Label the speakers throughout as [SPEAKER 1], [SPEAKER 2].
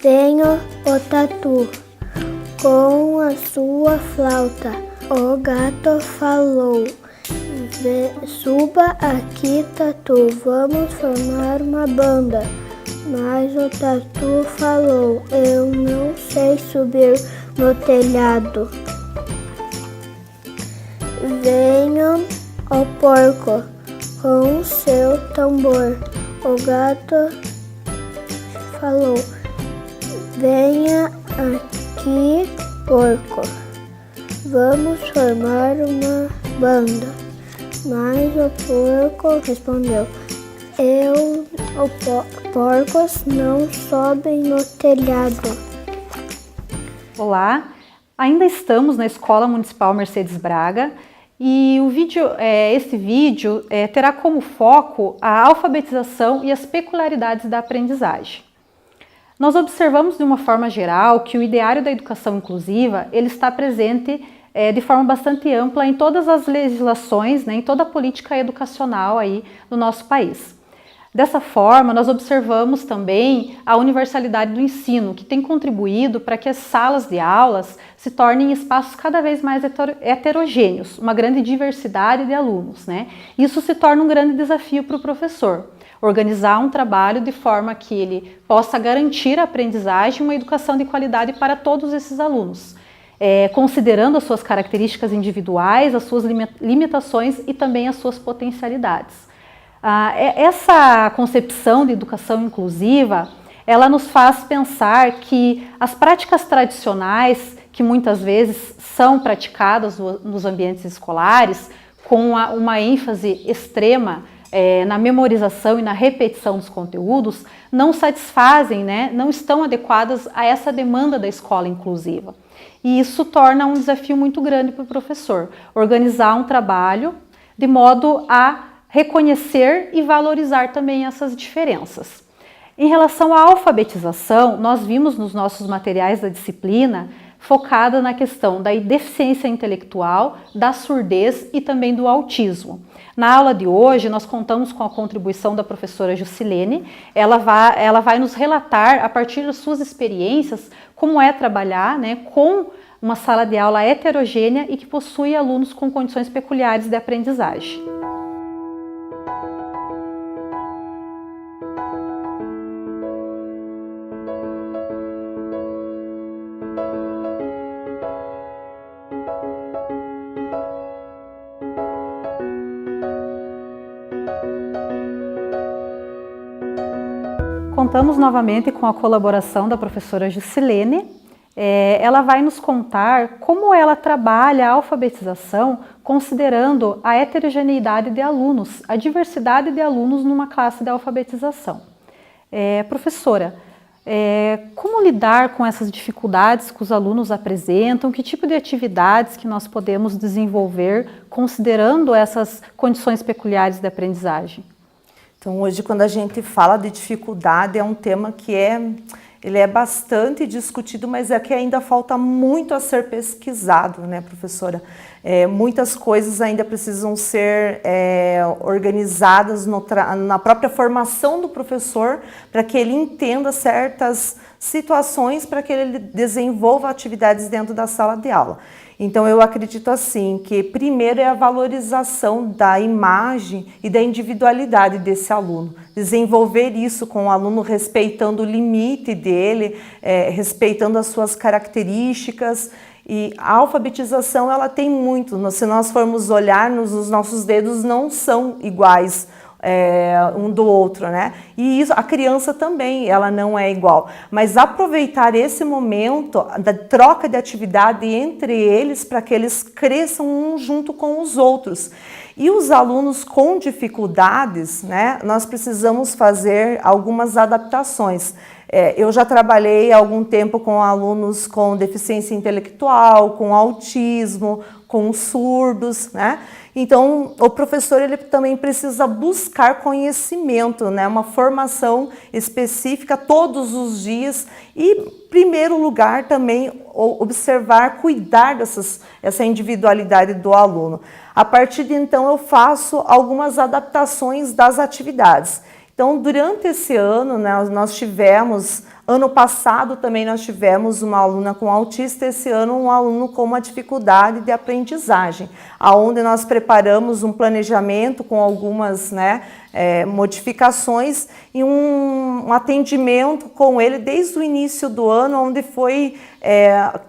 [SPEAKER 1] Venha o tatu com a sua flauta. O gato falou: suba aqui, tatu, vamos formar uma banda. Mas o tatu falou: eu não sei subir no telhado. Venha o porco com o seu tambor. O gato falou: venha aqui, porco, vamos formar uma banda. Mas o porco respondeu: porcos não sobem no telhado.
[SPEAKER 2] Olá, ainda estamos na Escola Municipal Mercedes Braga e esse vídeo terá como foco a alfabetização e as peculiaridades da aprendizagem. Nós observamos de uma forma geral que o ideário da educação inclusiva ele está presente de forma bastante ampla em todas as legislações, né, em toda a política educacional aí do nosso país. Dessa forma, nós observamos também a universalidade do ensino, que tem contribuído para que as salas de aulas se tornem espaços cada vez mais heterogêneos, uma grande diversidade de alunos, né? Isso se torna um grande desafio para o professor, organizar um trabalho de forma que ele possa garantir a aprendizagem e uma educação de qualidade para todos esses alunos, considerando as suas características individuais, as suas limitações e também as suas potencialidades. Essa concepção de educação inclusiva, ela nos faz pensar que as práticas tradicionais, que muitas vezes são praticadas nos ambientes escolares, com uma ênfase extrema na memorização e na repetição dos conteúdos, não satisfazem, né, não estão adequadas a essa demanda da escola inclusiva. E isso torna um desafio muito grande para o professor, organizar um trabalho de modo a reconhecer e valorizar também essas diferenças. Em relação à alfabetização, nós vimos nos nossos materiais da disciplina focada na questão da deficiência intelectual, da surdez e também do autismo. Na aula de hoje, nós contamos com a contribuição da professora Juscelene. Ela vai nos relatar, a partir das suas experiências, como é trabalhar, né, com uma sala de aula heterogênea e que possui alunos com condições peculiares de aprendizagem. Contamos novamente com a colaboração da professora Juscelene. Ela vai nos contar como ela trabalha a alfabetização considerando a heterogeneidade de alunos, a diversidade de alunos numa classe de alfabetização. Professora, como lidar com essas dificuldades que os alunos apresentam? Que tipo de atividades que nós podemos desenvolver considerando essas condições peculiares de aprendizagem?
[SPEAKER 3] Então, hoje, quando a gente fala de dificuldade, é um tema que ele é bastante discutido, mas é que ainda falta muito a ser pesquisado, né, professora? Muitas coisas ainda precisam ser organizadas na própria formação do professor, para que ele entenda certas situações, para que ele desenvolva atividades dentro da sala de aula. Então, eu acredito assim, que primeiro é a valorização da imagem e da individualidade desse aluno. Desenvolver isso com o aluno respeitando o limite dele, respeitando as suas características. E a alfabetização, ela tem muito. Se nós formos olhar, os nossos dedos não são iguais um do outro, né? E isso, a criança também, ela não é igual. Mas aproveitar esse momento da troca de atividade entre eles para que eles cresçam um junto com os outros. E os alunos com dificuldades, né? Nós precisamos fazer algumas adaptações. Eu já trabalhei há algum tempo com alunos com deficiência intelectual, com autismo, com surdos, né? Então, o professor ele também precisa buscar conhecimento, né? Uma formação específica todos os dias e, em primeiro lugar, também observar, cuidar essa individualidade do aluno. A partir de então, eu faço algumas adaptações das atividades. Então, durante esse ano, né, nós tivemos Ano passado também nós tivemos uma aluna com autista, esse ano um aluno com uma dificuldade de aprendizagem, aonde nós preparamos um planejamento com algumas, né, modificações e um atendimento com ele desde o início do ano, onde foi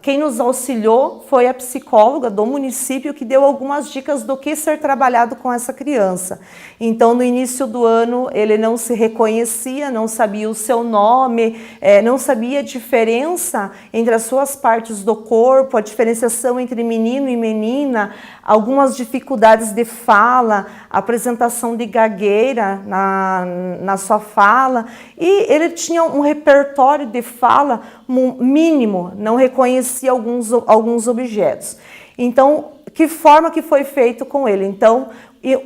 [SPEAKER 3] quem nos auxiliou foi a psicóloga do município que deu algumas dicas do que ser trabalhado com essa criança. Então, no início do ano, ele não se reconhecia, não sabia o seu nome, não sabia a diferença entre as suas partes do corpo, a diferenciação entre menino e menina, algumas dificuldades de fala, apresentação de gagueira na sua fala, e ele tinha um repertório de fala mínimo, não reconhecia alguns objetos. Então, que forma que foi feito com ele? Então,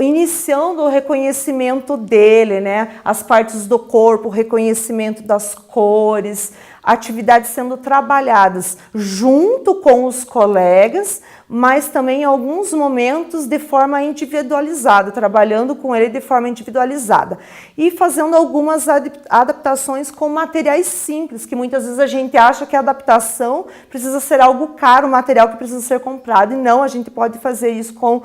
[SPEAKER 3] iniciando o reconhecimento dele, né? As partes do corpo, o reconhecimento das cores, atividades sendo trabalhadas junto com os colegas, mas também em alguns momentos de forma individualizada, trabalhando com ele de forma individualizada e fazendo algumas adaptações com materiais simples, que muitas vezes a gente acha que a adaptação precisa ser algo caro, material que precisa ser comprado, e não, a gente pode fazer isso com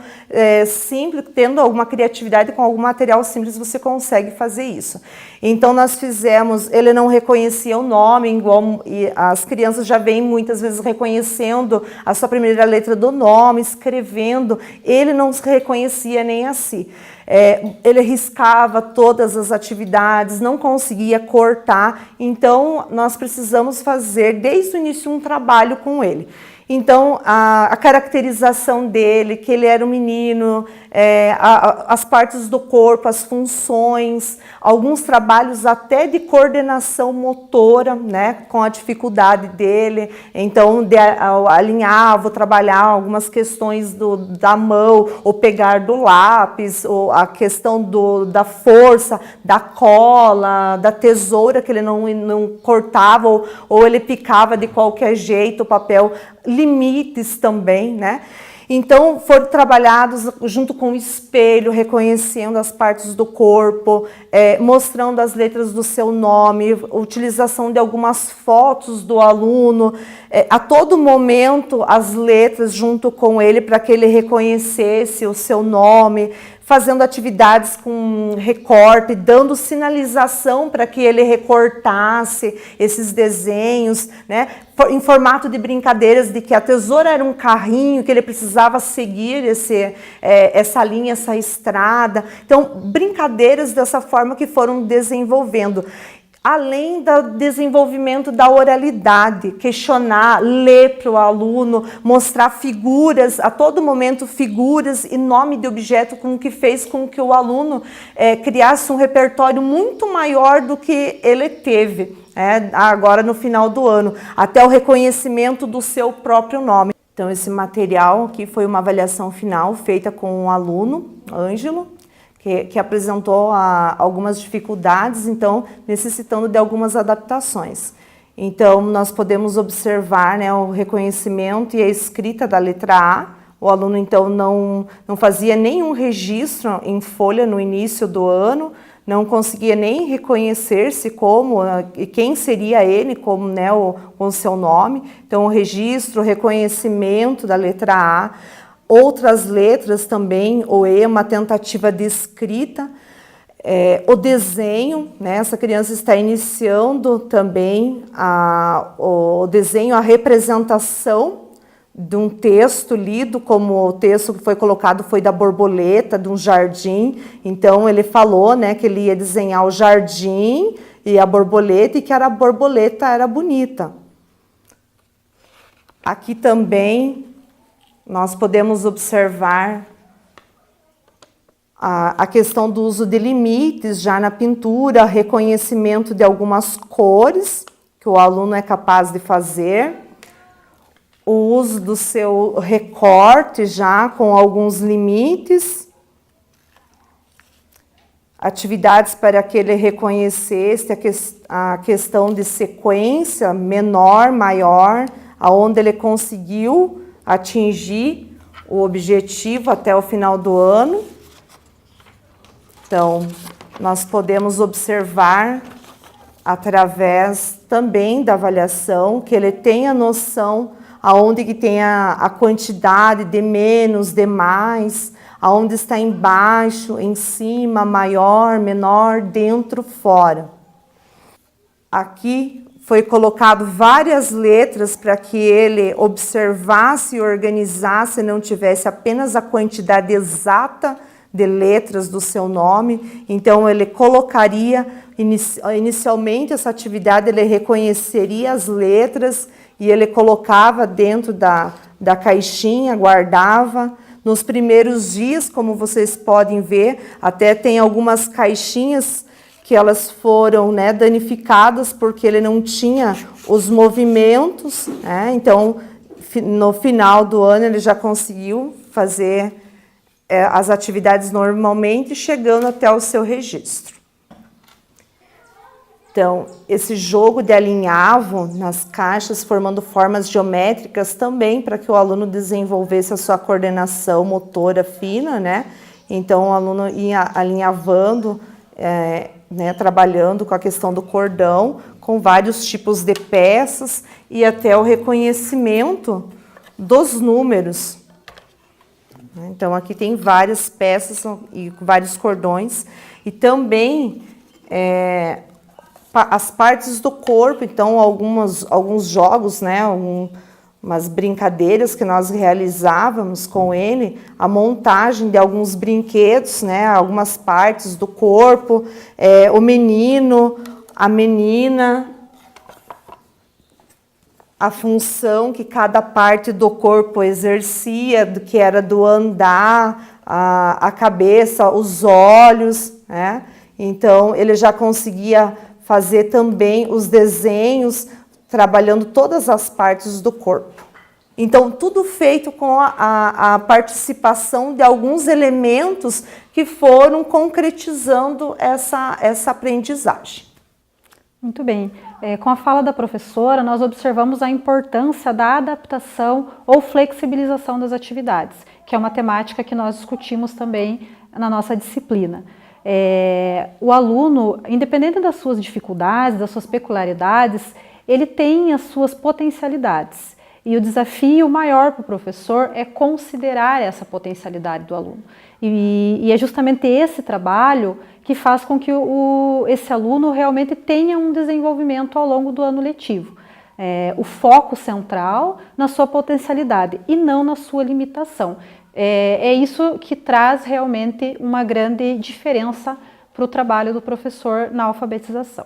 [SPEAKER 3] simples, tendo alguma criatividade, com algum material simples você consegue fazer isso. Então nós fizemos, ele não reconhecia o nome, igual e as crianças já vêm muitas vezes reconhecendo a sua primeira letra do nome, escrevendo, ele não se reconhecia nem assim. Ele riscava todas as atividades, não conseguia cortar, então nós precisamos fazer desde o início um trabalho com ele. Então, a caracterização dele, que ele era um menino, as partes do corpo, as funções, alguns trabalhos até de coordenação motora, né, com a dificuldade dele. Então, alinhar, vou trabalhar algumas questões da mão, ou pegar do lápis, ou a questão da força, da cola, da tesoura, que ele não cortava, ou ele picava de qualquer jeito o papel, limites também, né? Então, foram trabalhados junto com o espelho, reconhecendo as partes do corpo, mostrando as letras do seu nome, utilização de algumas fotos do aluno, a todo momento as letras junto com ele para que ele reconhecesse o seu nome, fazendo atividades com recorte, dando sinalização para que ele recortasse esses desenhos, né? Em formato de brincadeiras, de que a tesoura era um carrinho, que ele precisava seguir essa linha, essa estrada. Então, brincadeiras dessa forma que foram desenvolvendo. Além do desenvolvimento da oralidade, questionar, ler para o aluno, mostrar figuras, a todo momento figuras e nome de objeto, com que fez com que o aluno criasse um repertório muito maior do que ele teve, agora no final do ano, até o reconhecimento do seu próprio nome. Então, esse material aqui foi uma avaliação final feita com um aluno, Ângelo, que apresentou algumas dificuldades, então necessitando de algumas adaptações. Então, nós podemos observar, né, o reconhecimento e a escrita da letra A. O aluno, então, não fazia nenhum registro em folha no início do ano, não conseguia nem reconhecer-se como, quem seria ele, como, né, com o seu nome. Então, o registro, o reconhecimento da letra A. Outras letras também, o E, uma tentativa de escrita, o desenho, né? Essa criança está iniciando também o desenho, a representação de um texto lido, como o texto que foi colocado foi da borboleta, de um jardim. Então ele falou, né, que ele ia desenhar o jardim e a borboleta, e que a borboleta era bonita. Aqui também nós podemos observar a questão do uso de limites já na pintura, reconhecimento de algumas cores que o aluno é capaz de fazer, o uso do seu recorte já com alguns limites, atividades para que ele reconhecesse a questão de sequência menor, maior, aonde ele conseguiu atingir o objetivo até o final do ano. Então, nós podemos observar através também da avaliação, que ele tenha noção aonde que tem a quantidade de menos, de mais, aonde está embaixo, em cima, maior, menor, dentro, fora. Aqui foi colocado várias letras para que ele observasse e organizasse, não tivesse apenas a quantidade exata de letras do seu nome. Então ele colocaria, inicialmente essa atividade, ele reconheceria as letras e ele colocava dentro da caixinha, guardava. Nos primeiros dias, como vocês podem ver, até tem algumas caixinhas que elas foram, né, danificadas porque ele não tinha os movimentos, né? Então, no final do ano, ele já conseguiu fazer as atividades normalmente, chegando até o seu registro. Então, esse jogo de alinhavo nas caixas, formando formas geométricas também para que o aluno desenvolvesse a sua coordenação motora fina, né? Então, o aluno ia alinhavando, né, trabalhando com a questão do cordão, com vários tipos de peças e até o reconhecimento dos números. Então, aqui tem várias peças e vários cordões e também as partes do corpo. Então, alguns jogos, né, umas brincadeiras que nós realizávamos com ele, a montagem de alguns brinquedos, né, algumas partes do corpo, o menino, a menina, a função que cada parte do corpo exercia, que era do andar, a cabeça, os olhos, né? Então, ele já conseguia fazer também os desenhos, trabalhando todas as partes do corpo. Então, tudo feito com a participação de alguns elementos que foram concretizando essa aprendizagem.
[SPEAKER 2] Muito bem. Com a fala da professora, nós observamos a importância da adaptação ou flexibilização das atividades, que é uma temática que nós discutimos também na nossa disciplina. O aluno, independente das suas dificuldades, das suas peculiaridades, ele tem as suas potencialidades. E o desafio maior para o professor é considerar essa potencialidade do aluno. E é justamente esse trabalho que faz com que esse aluno realmente tenha um desenvolvimento ao longo do ano letivo. O foco central na sua potencialidade e não na sua limitação. É isso que traz realmente uma grande diferença para o trabalho do professor na alfabetização.